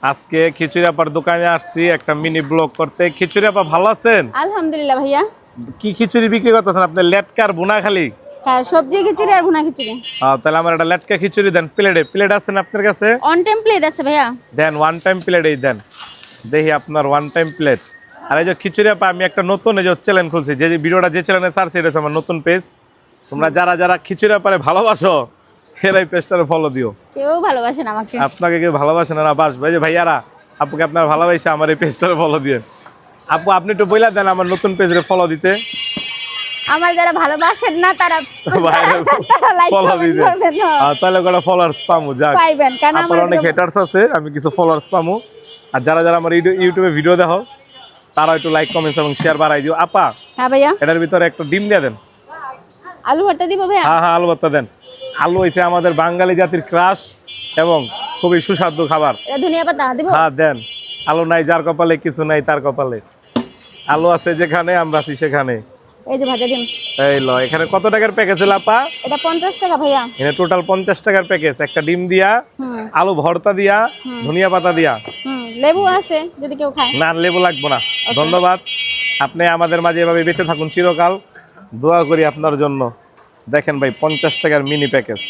আজকে খিচুড়ি আপার দোকানে আসছি একটা মিনি ব্লগ করতে। খিচুড়ি আপা ভালো আছেন? আলহামদুলিল্লাহ ভাইয়া। কি খিচুড়ি বিক্রি করতেছেন আপনি? লেটকার ভুনা খালি? হ্যাঁ, সবজি খিচুড়ি আর ভুনা খিচুড়ি। তাহলে আমার একটা লেটকা খিচুড়ি দেন। প্লেট আছে না আপনার কাছে? অন টেমপ্লেট আছে ভাইয়া। দেন ওয়ান টাইম প্লেট এই দেন। দেখি আপনার ওয়ান টাইম প্লেট। আর এই যে খিচুড়ি আপা আমি একটা নতুন এই যে চ্যানেল খুলছি, যে ভিডিওটা যে চ্যানেলে সার্চ এটা আমার নতুন পেজ। তোমরা যারা যারা খিচুড়ি আপারে ভালোবাসো এরাই পেজটারে ফলো দিও। কেউ ভালোবাসেন আমাকে। আপনাকে কেউ ভালোবাসে না বাসবে যে ভাইয়ারা আপুকে আপনার ভালোবাসে আমার এই পেজটারে ফলো দিয়ে। আপু আপনি একটু বইলা দেন আমার নতুন পেজে ফলো দিতে। আমার যারা ভালোবাসেন না তারা লাইক ফলো কমেন্ট দিতে করবেন। তাহলে কটা ফলোয়ার্স পামু যাক পাইবেন, কারণ আপনার আমার অনেক হেটার্স আছে, আমি কিছু ফলোয়ার্স পামু। আর যারা যারা আমার ইউটিউবে ভিডিও দেখো তারা একটু লাইক কমেন্টস এবং শেয়ার বাড়াই দিও। আপা হ্যাঁ ভাইয়া, এটার ভিতরে একটা ডিম দিয়ে দেন। আলু ভর্তা দিব ভাইয়া। হ্যাঁ হ্যাঁ আলু ভর্তা দেন। আলু হইছে আমাদের বাঙালি জাতির ক্রাশ এবং খুবই সুস্বাদু খাবার। এটা ধনিয়া পাতা দিব। হ্যাঁ দেন। আলু নাই যার কপালে, কিছু নাই তার কপালে। আলু আছে যেখানে, আমরা আছি সেখানে। এই যে ভাজা ডিম। এই ল, এখানে কত টাকার প্যাকেজ হলো আপা? এটা 50 টাকা ভাইয়া। এখানে টোটাল 50 টাকার প্যাকেজ। একটা ডিম দিয়া, আলু ভর্তা দিয়া, ধনিয়া পাতা দিয়া। লেবু আছে যদি কেউ খায়। না লেবু লাগবো না, ধন্যবাদ। আপনি আমাদের মাঝে এভাবে বেঁচে থাকুন চিরকাল, দোয়া করি আপনার জন্য। দেখেন ভাই 50 টাকার মিনি প্যাকেজ।